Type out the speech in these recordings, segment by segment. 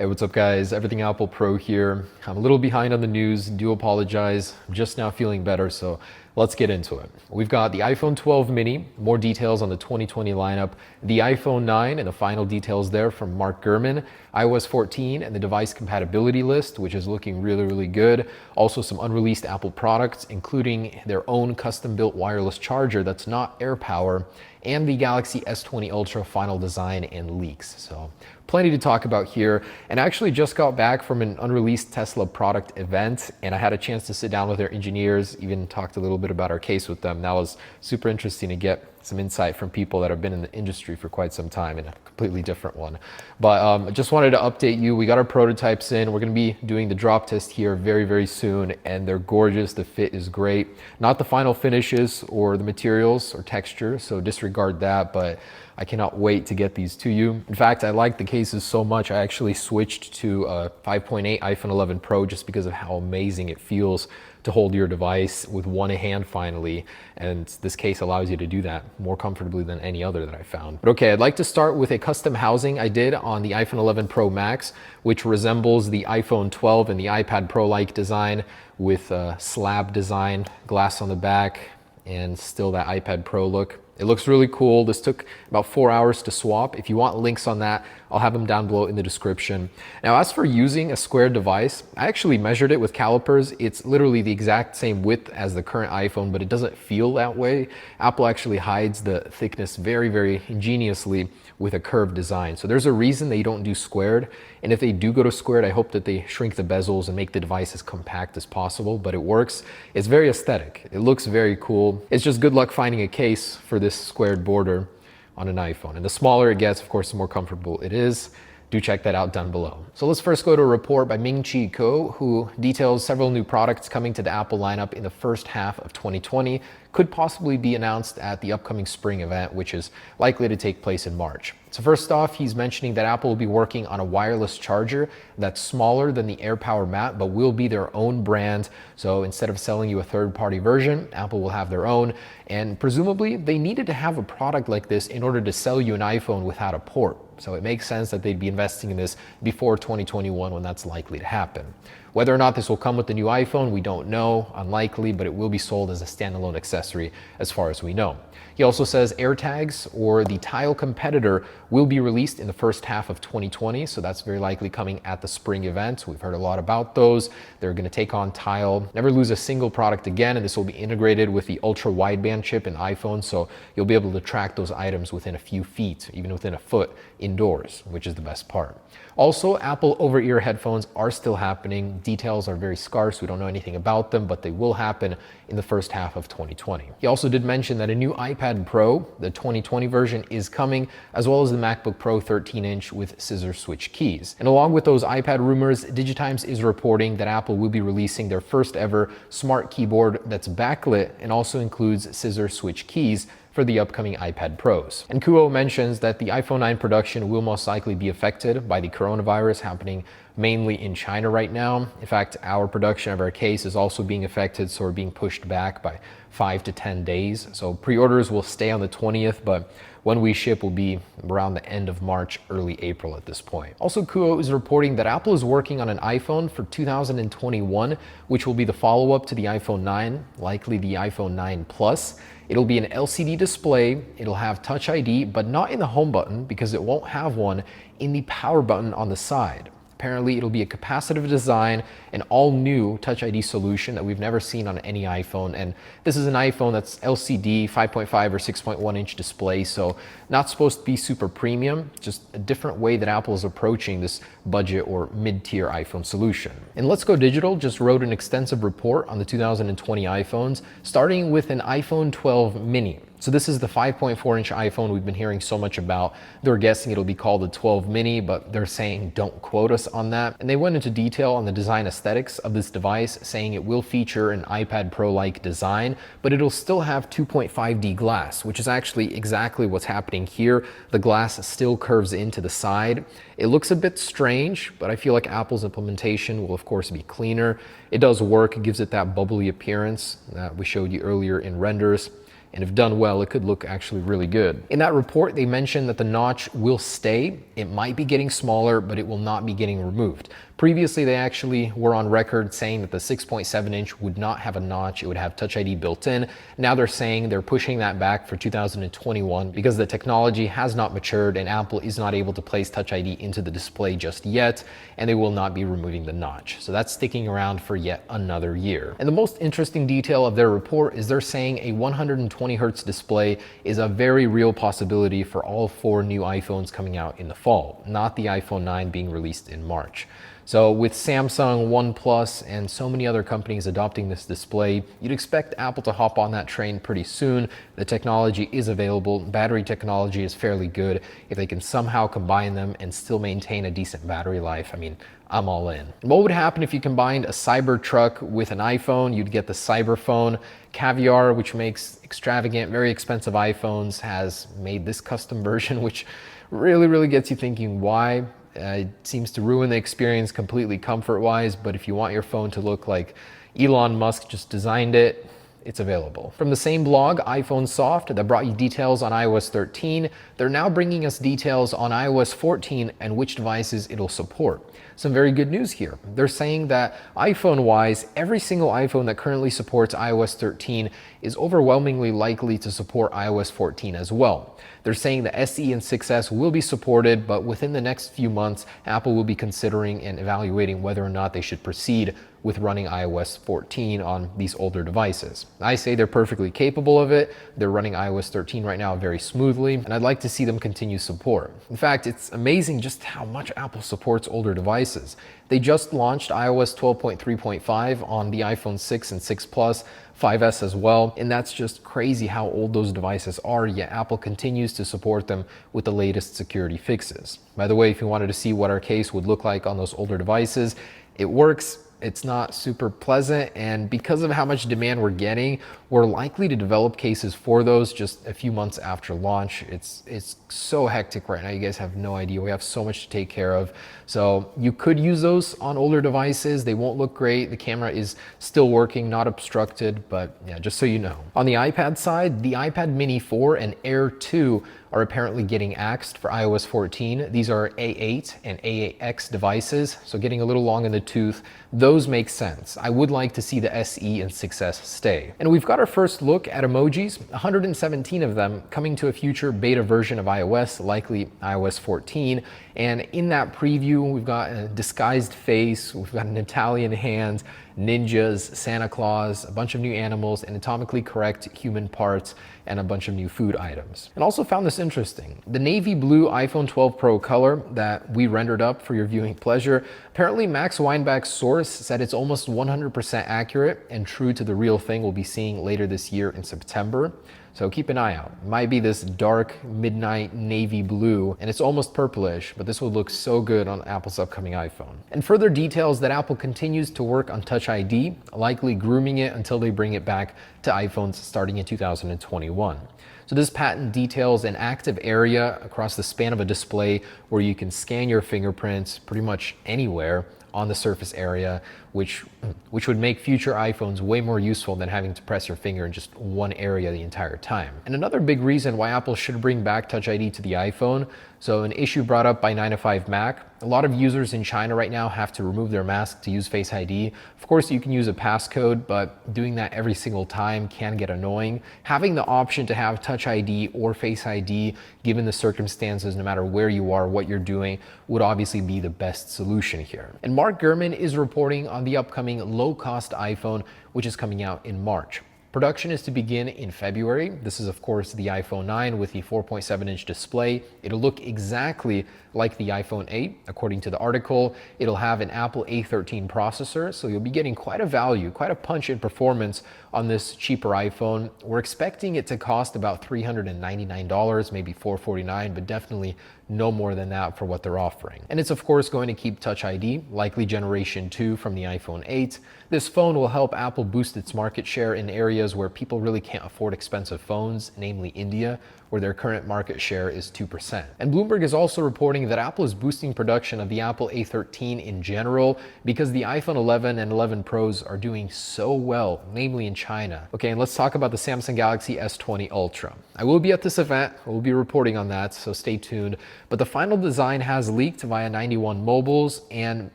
Hey, what's up guys? Everything Apple Pro here. I'm a little behind on the news, do apologize. I'm just now feeling better, so let's get into it. We've got the iPhone 12 mini, more details on the 2020 lineup, the iPhone 9 and the final details there from Mark Gurman, iOS 14 and the device compatibility list, which is looking really good. Also some unreleased Apple products, including their own custom-built wireless charger that's not AirPower, and the Galaxy S20 Ultra final design and leaks. So plenty to talk about here. And I actually just got back from an unreleased Tesla product event, and I had a chance to sit down with their engineers, even talked a little bit about our case with them. That was super interesting to get some insight from people that have been in the industry for quite some time in a completely different one. But I just wanted to update you. We got our prototypes in. We're going to be doing the drop test here very soon, and they're gorgeous. The fit is great. Not the final finishes or the materials or texture, so disregard that, but I cannot wait to get these to you. In fact, I like the cases so much, I actually switched to a 5.8 iPhone 11 Pro just because of how amazing it feels to hold your device with one hand finally. And this case allows you to do that more comfortably than any other that I found. But okay, I'd like to start with a custom housing I did on the iPhone 11 Pro Max, which resembles the iPhone 12 and the iPad Pro-like design with a slab design, glass on the back, and still that iPad Pro look. It looks really cool. This took about 4 hours to swap. If you want links on that, I'll have them down below in the description. Now, as for using a square device, I actually measured it with calipers. It's literally the exact same width as the current iPhone, but it doesn't feel that way. Apple actually hides the thickness very ingeniously with a curved design. So there's a reason they don't do squared. And if they do go to squared, I hope that they shrink the bezels and make the device as compact as possible, but it works. It's very aesthetic. It looks very cool. It's just good luck finding a case for this squared border on an iPhone. And the smaller it gets, of course, the more comfortable it is. Do check that out down below. So let's first go to a report by Ming-Chi Kuo, who details several new products coming to the Apple lineup in the first half of 2020, could possibly be announced at the upcoming spring event, which is likely to take place in March. So first off, he's mentioning that Apple will be working on a wireless charger that's smaller than the AirPower Mat, but will be their own brand. So instead of selling you a third-party version, Apple will have their own. And presumably, they needed to have a product like this in order to sell you an iPhone without a port. So it makes sense that they'd be investing in this before 2021 when that's likely to happen. Whether or not this will come with the new iPhone, we don't know, unlikely, but it will be sold as a standalone accessory as far as we know. He also says AirTags, or the Tile competitor, will be released in the first half of 2020, so that's very likely coming at the spring event. We've heard a lot about those. They're going to take on Tile, never lose a single product again, and this will be integrated with the ultra wideband chip in iPhone, so you'll be able to track those items within a few feet, even within a foot indoors, which is the best part. Also, Apple over-ear headphones are still happening. Details are very scarce. We don't know anything about them, but they will happen in the first half of 2020. He also did mention that a new iPad Pro, the 2020 version, is coming, as well as the MacBook Pro 13-inch with scissor switch keys. And along with those iPad rumors, DigiTimes is reporting that Apple will be releasing their first ever smart keyboard that's backlit and also includes scissor switch keys for the upcoming iPad Pros. And Kuo mentions that the iPhone 9 production will most likely be affected by the coronavirus happening mainly in China right now. In fact, our production of our case is also being affected, so we're being pushed back by 5 to 10 days. So pre-orders will stay on the 20th, but when we ship will be around the end of March, early April at this point. Also, Kuo is reporting that Apple is working on an iPhone for 2021, which will be the follow-up to the iPhone 9, likely the iPhone 9 Plus. It'll be an LCD display, it'll have Touch ID, but not in the home button because it won't have one in the power button on the side. Apparently, it'll be a capacitive design, an all-new Touch ID solution that we've never seen on any iPhone. And this is an iPhone that's LCD, 5.5 or 6.1 inch display, so not supposed to be super premium, just a different way that Apple is approaching this budget or mid-tier iPhone solution. And Let's Go Digital just wrote an extensive report on the 2020 iPhones, starting with an iPhone 12 mini. So this is the 5.4-inch iPhone we've been hearing so much about. They're guessing it'll be called the 12 mini, but they're saying don't quote us on that. And they went into detail on the design aesthetics of this device, saying it will feature an iPad Pro-like design, but it'll still have 2.5D glass, which is actually exactly what's happening here. The glass still curves into the side. It looks a bit strange, but I feel like Apple's implementation will of course be cleaner. It does work, it gives it that bubbly appearance that we showed you earlier in renders. and if done well, it could look actually really good. In that report, they mentioned that the notch will stay. It might be getting smaller, but it will not be getting removed. Previously, they actually were on record saying that the 6.7 inch would not have a notch. It would have Touch ID built in. Now they're saying they're pushing that back for 2021 because the technology has not matured and Apple is not able to place Touch ID into the display just yet, and they will not be removing the notch. So that's sticking around for yet another year. And the most interesting detail of their report is they're saying a 120 hertz display is a very real possibility for all 4 new iPhones coming out in the fall, not the iPhone 9 being released in March. So with Samsung, OnePlus, and so many other companies adopting this display, you'd expect Apple to hop on that train pretty soon. The technology is available. Battery technology is fairly good. If they can somehow combine them and still maintain a decent battery life, I mean, I'm all in. What would happen if you combined a Cybertruck with an iPhone? You'd get the Cyberphone. Caviar, which makes extravagant, very expensive iPhones, has made this custom version, which really gets you thinking why. It seems to ruin the experience completely comfort-wise, but if you want your phone to look like Elon Musk just designed it, it's available. From the same blog, iPhone Soft, that brought you details on iOS 13, they're now bringing us details on iOS 14 and which devices it'll support. Some very good news here. They're saying that iPhone-wise, every single iPhone that currently supports iOS 13 is overwhelmingly likely to support iOS 14 as well. They're saying the SE and 6S will be supported, but within the next few months, Apple will be considering and evaluating whether or not they should proceed with running iOS 14 on these older devices. I say they're perfectly capable of it. They're running iOS 13 right now very smoothly, and I'd like to see them continue support. In fact, it's amazing just how much Apple supports older devices. They just launched iOS 12.3.5 on the iPhone 6 and 6 Plus, 5S as well, and that's just crazy how old those devices are, yet Apple continues to support them with the latest security fixes. By the way, if you wanted to see what our case would look like on those older devices, it works. It's not super pleasant, and because of how much demand we're getting, we're likely to develop cases for those just a few months after launch. It's so hectic right now. You guys have no idea. We have so much to take care of. So you could use those on older devices. They won't look great. The camera is still working, not obstructed, but yeah, just so you know. On the iPad side, the iPad Mini 4 and Air 2 are apparently getting axed for iOS 14. These are A8 and A8X devices, so getting a little long in the tooth. Those make sense. I would like to see the SE and 6S stay. And we've got our first look at emojis, 117 of them coming to a future beta version of iOS, likely iOS 14. And in that preview, we've got a disguised face, we've got an Italian hand, ninjas, Santa Claus, a bunch of new animals, anatomically correct human parts, and a bunch of new food items. And also found this interesting. The navy blue iPhone 12 Pro color that we rendered up for your viewing pleasure, apparently Max Weinbach's source said it's almost 100% accurate and true to the real thing we'll be seeing later this year in September. So keep an eye out. It might be this dark midnight navy blue, and it's almost purplish, but this would look so good on Apple's upcoming iPhone. And further details that Apple continues to work on Touch ID, likely grooming it until they bring it back to iPhones starting in 2021. So this patent details an active area across the span of a display where you can scan your fingerprints pretty much anywhere on the surface area, which would make future iPhones way more useful than having to press your finger in just one area the entire time. And another big reason why Apple should bring back Touch ID to the iPhone, so an issue brought up by 9to5Mac, a lot of users in China right now have to remove their mask to use Face ID. Of course, you can use a passcode, but doing that every single time can get annoying. Having the option to have Touch ID or Face ID, given the circumstances, no matter where you are, what you're doing, would obviously be the best solution here. And Mark Gurman is reporting on the upcoming low-cost iPhone, which is coming out in March. Production is to begin in February. This is, of course, the iPhone 9 with the 4.7-inch display. It'll look exactly like the iPhone 8, according to the article. It'll have an Apple A13 processor, so you'll be getting quite a value, quite a punch in performance on this cheaper iPhone. We're expecting it to cost about $399, maybe $449, but definitely no more than that for what they're offering. And it's of course going to keep Touch ID, likely generation 2 from the iPhone 8. This phone will help Apple boost its market share in areas areas where people really can't afford expensive phones, namely India, where their current market share is 2%. And Bloomberg is also reporting that Apple is boosting production of the Apple A13 in general because the iPhone 11 and 11 Pros are doing so well, namely in China. Okay, and let's talk about the Samsung Galaxy S20 Ultra. I will be at this event, we'll be reporting on that, so stay tuned. But the final design has leaked via 91 Mobiles, and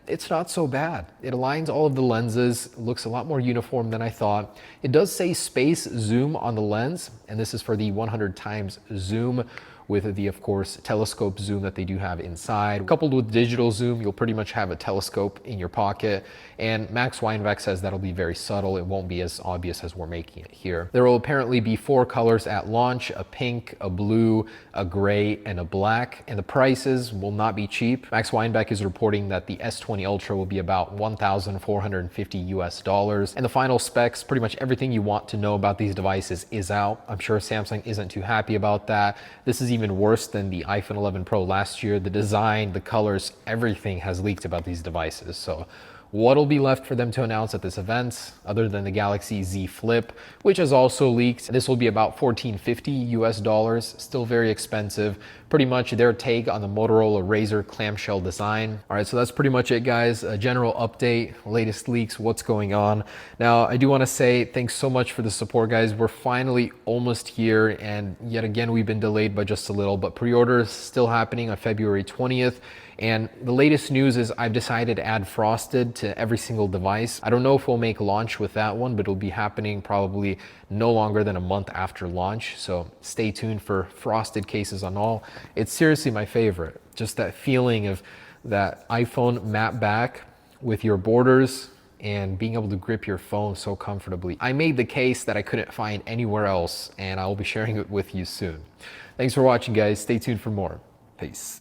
it's not so bad. It aligns all of the lenses, looks a lot more uniform than I thought. It does say space zoom on the lens, and this is for the 100 times zoom with the, of course, telescope zoom that they do have inside. Coupled with digital zoom, you'll pretty much have a telescope in your pocket. And Max Weinbeck says that'll be very subtle. It won't be as obvious as we're making it here. There will apparently be 4 colors at launch: a pink, a blue, a gray, and a black. And the prices will not be cheap. Max Weinbeck is reporting that the S20 Ultra will be about $1,450 US. And the final specs, pretty much everything you want to know about these devices is out. I'm sure Samsung isn't too happy about that. This is even worse than the iPhone 11 Pro last year. The design, the colors, everything has leaked about these devices. So what'll be left for them to announce at this event other than the Galaxy Z Flip, which has also leaked? This will be about $1,450 US, still very expensive. Pretty much their take on the Motorola Razr clamshell design. All right, so that's pretty much it, guys. A general update, latest leaks, what's going on. Now, I do want to say thanks so much for the support, guys. We're finally almost here, and yet again, we've been delayed by just a little, but pre-orders still happening on February 20th. And the latest news is I've decided to add frosted to every single device. I don't know if we'll make launch with that one, but it'll be happening probably no longer than a month after launch. So stay tuned for frosted cases on all. It's seriously my favorite. Just that feeling of that iPhone matte back with your borders and being able to grip your phone so comfortably. I made the case that I couldn't find anywhere else, and I will be sharing it with you soon. Thanks for watching, guys. Stay tuned for more. Peace.